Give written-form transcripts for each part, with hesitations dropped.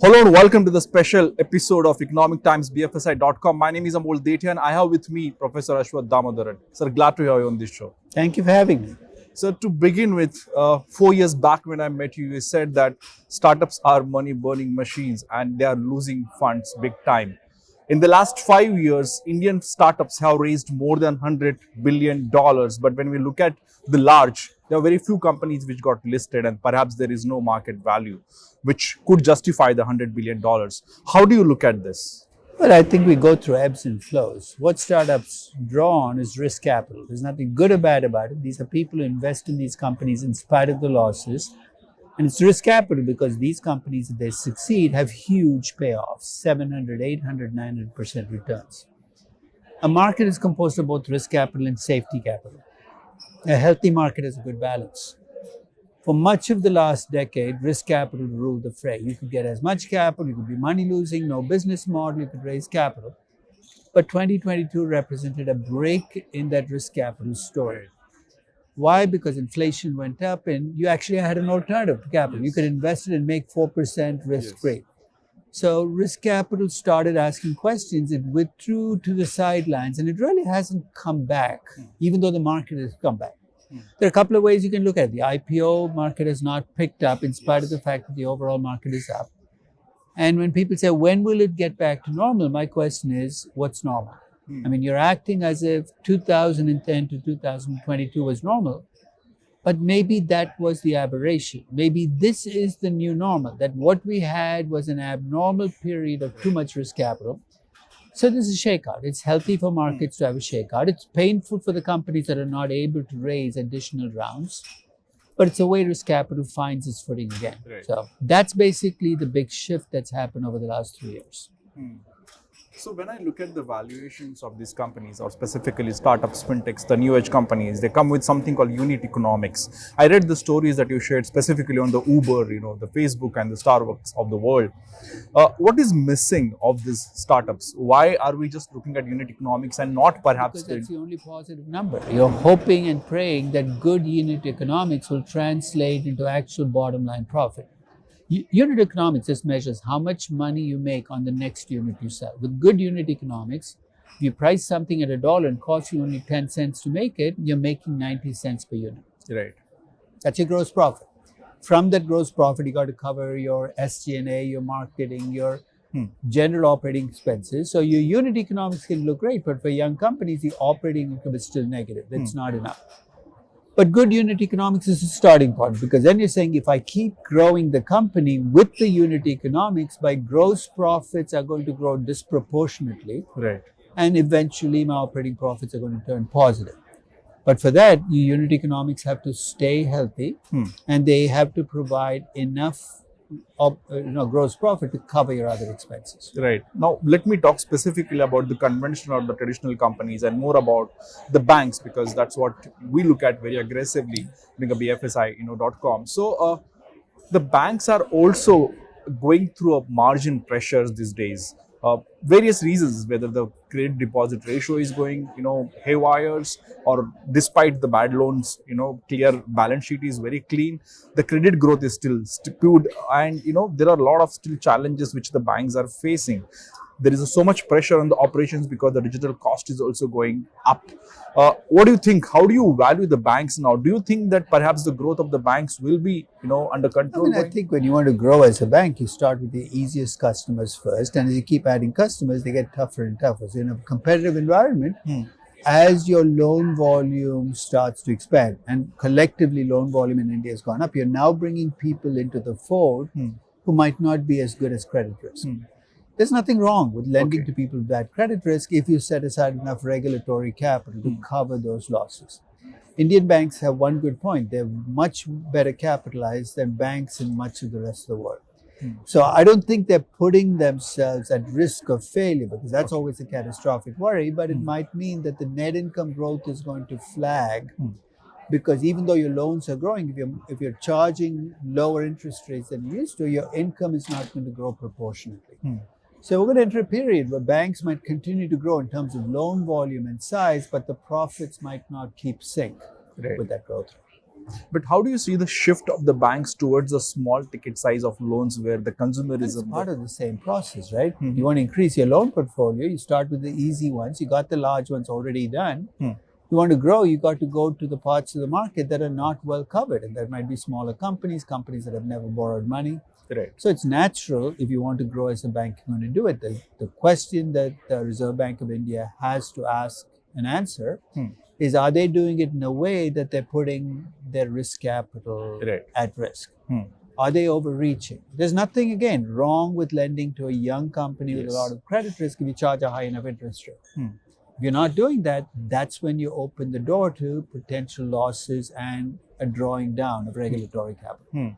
Hello and welcome to the special episode of Economic Times BFSI.com. My name is Amol Detia and I have with me Professor Aswath Damodaran. Sir, glad to have you on this show. Thank you for having me. So to begin with, 4 years back when I met you, you said that startups are money-burning machines and they are losing funds big time. In the last 5 years, Indian startups have raised more than $100 billion. But when we look at the large, there are very few companies which got listed and perhaps there is no market value which could justify the $100 billion. How do you look at this? Well, I think we go through ebbs and flows. What startups draw on is risk capital. There's nothing good or bad about it. These are people who invest in these companies in spite of the losses. And it's risk capital because these companies, if they succeed, have huge payoffs, 700, 800, 900% returns. A market is composed of both risk capital and safety capital. A healthy market has a good balance. For much of the last decade, risk capital ruled the fray. You could get as much capital, you could be money losing, no business model, you could raise capital. But 2022 represented a break in that risk capital story. Why? Because inflation went up and you actually had an alternative to capital. Yes. You could invest it and make 4% risk-free. Yes. So risk capital started asking questions. It withdrew to the sidelines and it really hasn't come back, even though the market has come back. There are a couple of ways you can look at it. The IPO market has not picked up in spite of the fact that the overall market is up. And when people say, when will it get back to normal? My question is, what's normal? I mean, you're acting as if 2010 to 2022 was normal, but maybe that was the aberration. Maybe this is the new normal, that what we had was an abnormal period of too much risk capital. So this is a shakeout. It's healthy for markets to have a shakeout. It's painful for the companies that are not able to raise additional rounds, but it's a way risk capital finds its footing again. Right. So that's basically the big shift that's happened over the last 3 years. So when I look at the valuations of these companies, or specifically startups, fintechs, the new age companies, they come with something called unit economics. I read the stories that you shared specifically on the Uber, the Facebook and the Starbucks of the world. What is missing of these startups? Why are we just looking at unit economics and not perhaps... Because that's the only positive number. You're hoping and praying that good unit economics will translate into actual bottom line profit. Unit economics just measures how much money you make on the next unit you sell. With good unit economics, if you price something at $1 and costs you only 10 cents to make it, you're making 90 cents per unit. Right. That's your gross profit. From that gross profit, you got to cover your SG&A, your marketing, your general operating expenses. So your unit economics can look great, but for young companies, the operating income is still negative. That's not enough. But good unit economics is a starting point, because then you're saying if I keep growing the company with the unit economics, my gross profits are going to grow disproportionately. Right. And eventually my operating profits are going to turn positive. But for that, your unit economics have to stay healthy and they have to provide enough gross profit to cover your other expenses. Right. Now, let me talk specifically about the conventional or the traditional companies and more about the banks, because that's what we look at very aggressively being a BFSI.com. So, the banks are also going through a margin pressures these days. Various reasons, whether the credit deposit ratio is going, haywires, or despite the bad loans, clear balance sheet is very clean. The credit growth is still stupid, and there are a lot of still challenges which the banks are facing. There is so much pressure on the operations because the digital cost is also going up. What do you think? How do you value the banks now? Do you think that perhaps the growth of the banks will be, under control? I think when you want to grow as a bank, you start with the easiest customers first. And as you keep adding customers, they get tougher and tougher. So in a competitive environment, as your loan volume starts to expand, and collectively loan volume in India has gone up, you're now bringing people into the fold who might not be as good as credit risk. There's nothing wrong with lending to people with bad credit risk if you set aside enough regulatory capital to cover those losses. Indian banks have one good point. They're much better capitalized than banks in much of the rest of the world. So I don't think they're putting themselves at risk of failure, because that's always a catastrophic worry, but it might mean that the net income growth is going to flag, because even though your loans are growing, if you're charging lower interest rates than you used to, your income is not going to grow proportionately. So we're going to enter a period where banks might continue to grow in terms of loan volume and size, but the profits might not keep sync with that growth. But how do you see the shift of the banks towards a small ticket size of loans where the It's consumerism? part of the same process, right? Mhm. You want to increase your loan portfolio, you start with the easy ones, you got the large ones already done. Hmm. You want to grow, you got to go to the parts of the market that are not well covered. And that might be smaller companies, companies that have never borrowed money. Right. So it's natural if you want to grow as a bank, you're going to do it. The question that the Reserve Bank of India has to ask and answer is, are they doing it in a way that they're putting their risk capital Right. at risk? Hmm. Are they overreaching? There's nothing, again, wrong with lending to a young company with a Yes. lot of credit risk if you charge a high enough interest rate. Hmm. If you're not doing that, that's when you open the door to potential losses and a drawing down of regulatory capital.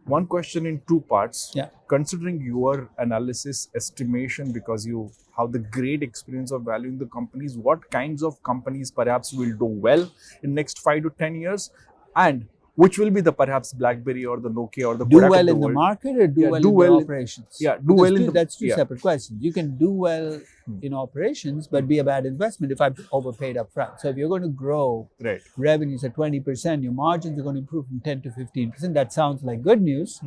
One question in two parts. Yeah. Considering your analysis estimation, because you have the great experience of valuing the companies, what kinds of companies perhaps will do well in next 5 to 10 years, and which will be the perhaps BlackBerry or the Nokia or the Do Kodak well of the in the world? market or do Yeah, well do in well the in- operations? Yeah, do Because well in the. that's two yeah. separate questions. You can do well in operations, but be a bad investment if I've overpaid up front. So if you're going to grow Right. revenues at 20%, your margins are going to improve from 10 to 15%. That sounds like good news.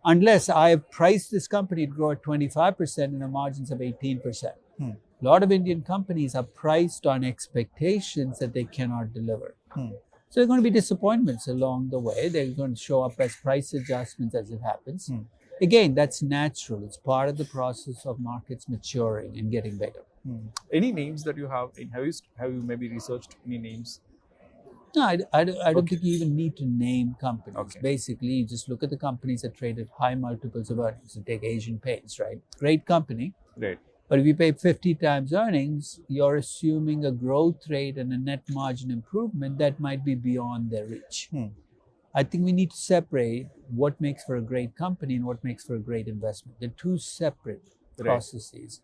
Unless I have priced this company to grow at 25% and the margins of 18%. A lot of Indian companies are priced on expectations that they cannot deliver. So there are going to be disappointments along the way. They're going to show up as price adjustments as it happens. Again, that's natural. It's part of the process of markets maturing and getting bigger. Any names that you have? Have you maybe researched any names? No, I don't think you even need to name companies. Okay. Basically, you just look at the companies that trade at high multiples of earnings. You take Asian Paints, right? Great company. Right. But if you pay 50 times earnings, you're assuming a growth rate and a net margin improvement that might be beyond their reach. I think we need to separate what makes for a great company and what makes for a great investment. They're two separate processes.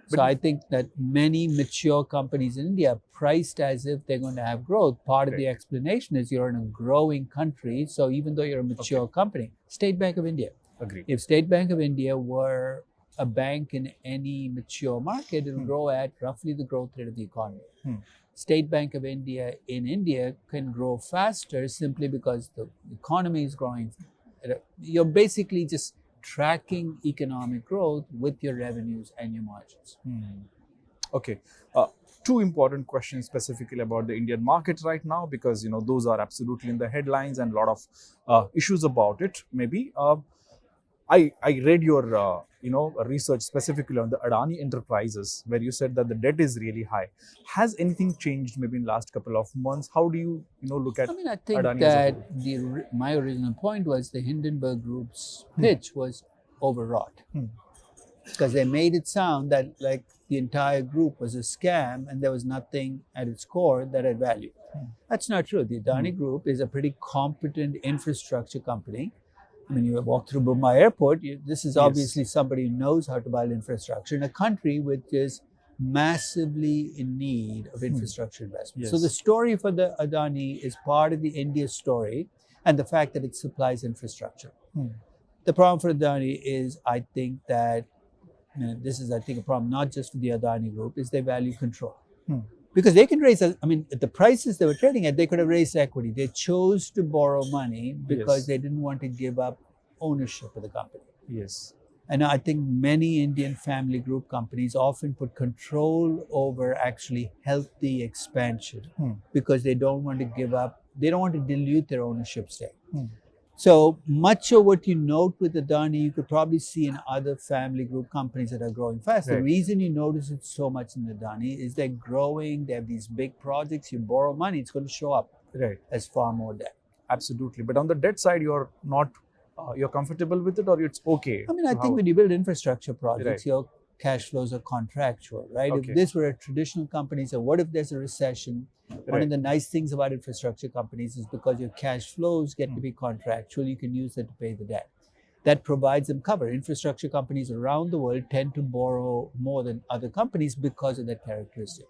So I think that many mature companies in India are priced as if they're going to have growth. Part of the explanation is you're in a growing country. So even though you're a mature company, State Bank of India. Agree. If State Bank of India were a bank in any mature market, it'll grow at roughly the growth rate of the economy. State Bank of India in India can grow faster simply because the economy is growing. You're basically just tracking economic growth with your revenues and your margins. Okay. Two important questions specifically about the Indian market right now, because those are absolutely in the headlines and a lot of issues about it. Maybe I read your research specifically on the Adani Enterprises, where you said that the debt is really high. Has anything changed maybe in last couple of months? How do you look at? I mean, I think Adani that as a my original point was the Hindenburg Group's pitch was overwrought because they made it sound that like the entire group was a scam and there was nothing at its core that had value. That's not true. The Adani Group is a pretty competent infrastructure company. I mean, you walk through Mumbai Airport, this is obviously somebody who knows how to build infrastructure in a country which is massively in need of infrastructure investment. So the story for the Adani is part of the India story and the fact that it supplies infrastructure. The problem for Adani is, I think that, this is, I think, a problem not just for the Adani Group, is they value control. Because they can raise, at the prices they were trading at, they could have raised equity. They chose to borrow money because they didn't want to give up ownership of the company. Yes. And I think many Indian family group companies often put control over actually healthy expansion because they don't want to give up, they don't want to dilute their ownership stake. So much of what you note with Adani, you could probably see in other family group companies that are growing fast. The reason you notice it so much in Adani is they're growing, they have these big projects, you borrow money, it's going to show up as far more debt. Absolutely. But on the debt side, you're not, you're comfortable with it, or it's okay? I mean, I think when you build infrastructure projects, your cash flows are contractual, right? If this were a traditional company, so what if there's a recession? One of the nice things about infrastructure companies is because your cash flows get to be contractual, you can use that to pay the debt. That provides them cover. Infrastructure companies around the world tend to borrow more than other companies because of that characteristic.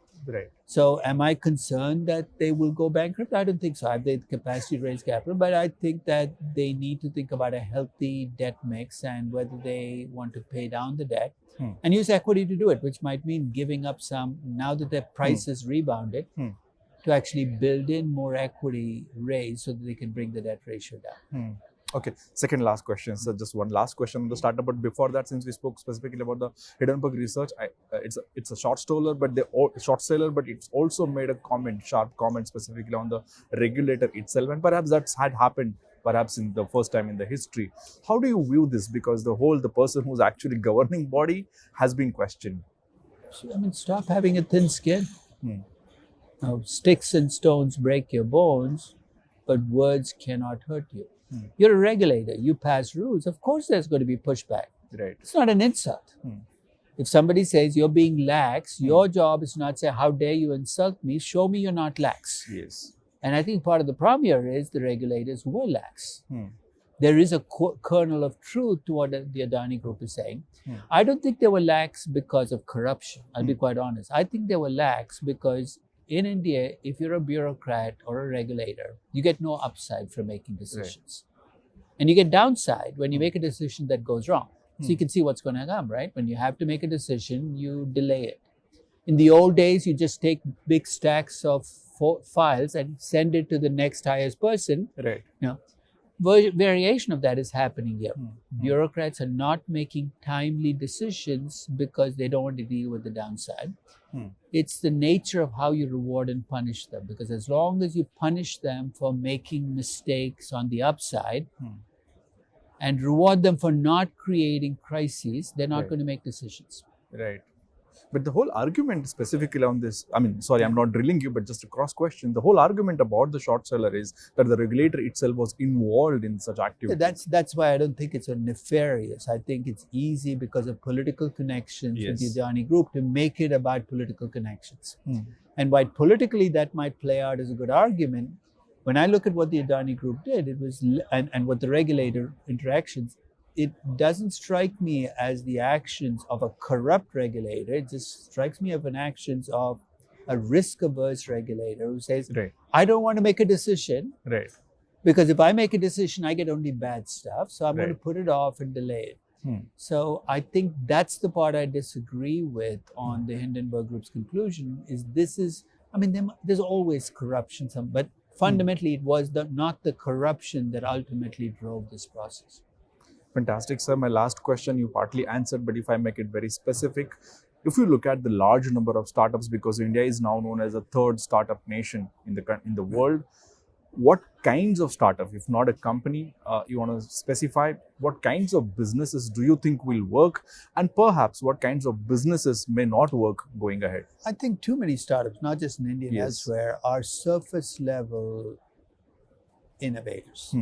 So am I concerned that they will go bankrupt? I don't think so. I have the capacity to raise capital, but I think that they need to think about a healthy debt mix and whether they want to pay down the debt and use equity to do it, which might mean giving up some, now that their price has rebounded, to actually build in more equity raise so that they can bring the debt ratio down. Okay, second last question. So just one last question on the startup. But before that, since we spoke specifically about the Hindenburg research, it's a short seller, but it's also made a sharp comment specifically on the regulator itself, and perhaps that's had happened perhaps in the first time in the history. How do you view this? Because the person who's actually governing body has been questioned. So, stop having a thin skin. Now, sticks and stones break your bones, but words cannot hurt you. You're a regulator. You pass rules. Of course, there's going to be pushback. Right. It's not an insult. If somebody says you're being lax, your job is not say, how dare you insult me? Show me you're not lax. Yes. And I think part of the problem here is the regulators were lax. There is a kernel of truth to what the Adani Group is saying. I don't think they were lax because of corruption. I'll be quite honest. I think they were lax because in India, if you're a bureaucrat or a regulator, you get no upside from making decisions. And you get downside when you make a decision that goes wrong. So you can see what's going to come, right? When you have to make a decision, you delay it. In the old days, you just take big stacks of files and send it to the next highest person. Right. Variation of that is happening here. Bureaucrats are not making timely decisions because they don't want to deal with the downside. It's the nature of how you reward and punish them, because as long as you punish them for making mistakes on the upside and reward them for not creating crises, they're not going to make decisions. Right. But the whole argument specifically on this, sorry, I'm not drilling you, but just a cross question. The whole argument about the short seller is that the regulator itself was involved in such activities. That's why I don't think it's a nefarious. I think it's easy because of political connections with the Adani Group to make it about political connections. And while politically that might play out as a good argument, when I look at what the Adani Group did, it was and what the regulator interactions, it doesn't strike me as the actions of a corrupt regulator. It just strikes me as an actions of a risk-averse regulator who says, I don't want to make a decision. Right. Because if I make a decision, I get only bad stuff. So I'm going to put it off and delay it. So I think that's the part I disagree with on the Hindenburg Group's conclusion is there's always corruption, but fundamentally it was not the corruption that ultimately drove this process. Fantastic, sir. My last question you partly answered, but if I make it very specific, if you look at the large number of startups, because India is now known as a third startup nation in the world, what kinds of startup, if not a company, you want to specify, what kinds of businesses do you think will work, and perhaps what kinds of businesses may not work going ahead? I think too many startups, not just in India and elsewhere, are surface level innovators.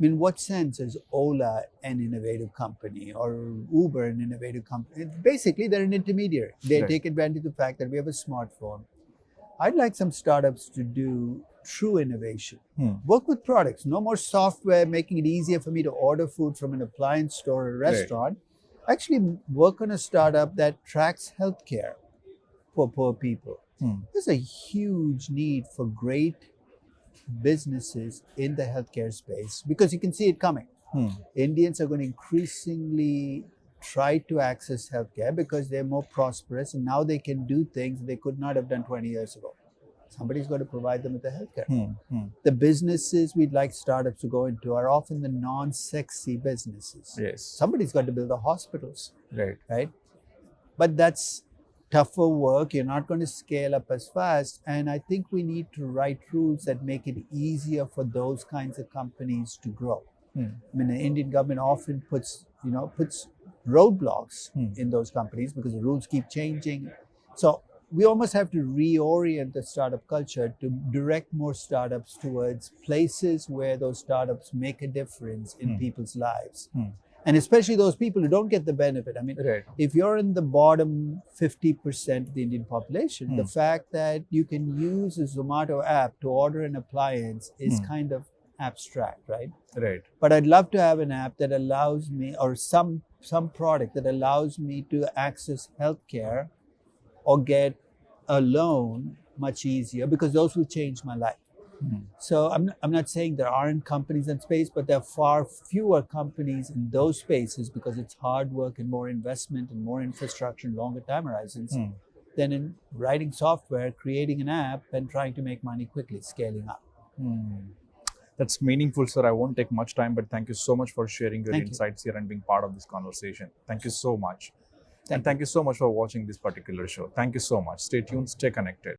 In what sense is Ola an innovative company or Uber an innovative company? Basically, they're an intermediary. They take advantage of the fact that we have a smartphone. I'd like some startups to do true innovation. Work with products. No more software making it easier for me to order food from an appliance store or a restaurant. Actually work on a startup that tracks healthcare for poor people. There's a huge need for great businesses in the healthcare space because you can see it coming. Indians are going to increasingly try to access healthcare because they're more prosperous and now they can do things they could not have done 20 years ago. Somebody's got to provide them with the healthcare. The businesses we'd like startups to go into are often the non-sexy businesses. Somebody's got to build the hospitals, right? But that's tougher work. You're not going to scale up as fast. And I think we need to write rules that make it easier for those kinds of companies to grow. The Indian government often puts roadblocks in those companies because the rules keep changing. So we almost have to reorient the startup culture to direct more startups towards places where those startups make a difference in people's lives. And especially those people who don't get the benefit. If you're in the bottom 50% of the Indian population, the fact that you can use a Zomato app to order an appliance is kind of abstract, right? But I'd love to have an app that allows me, or some product that allows me to access healthcare or get a loan much easier, because those will change my life. So I'm not saying there aren't companies in space, but there are far fewer companies in those spaces because it's hard work and more investment and more infrastructure and longer time horizons. than in writing software, creating an app, and trying to make money quickly, scaling up. That's meaningful, sir. I won't take much time, but thank you so much for sharing your Thank you. insights here and being part of this conversation. Thank you so much. Thank And thank you so much for watching this particular show. Thank you so much. Stay tuned, stay connected.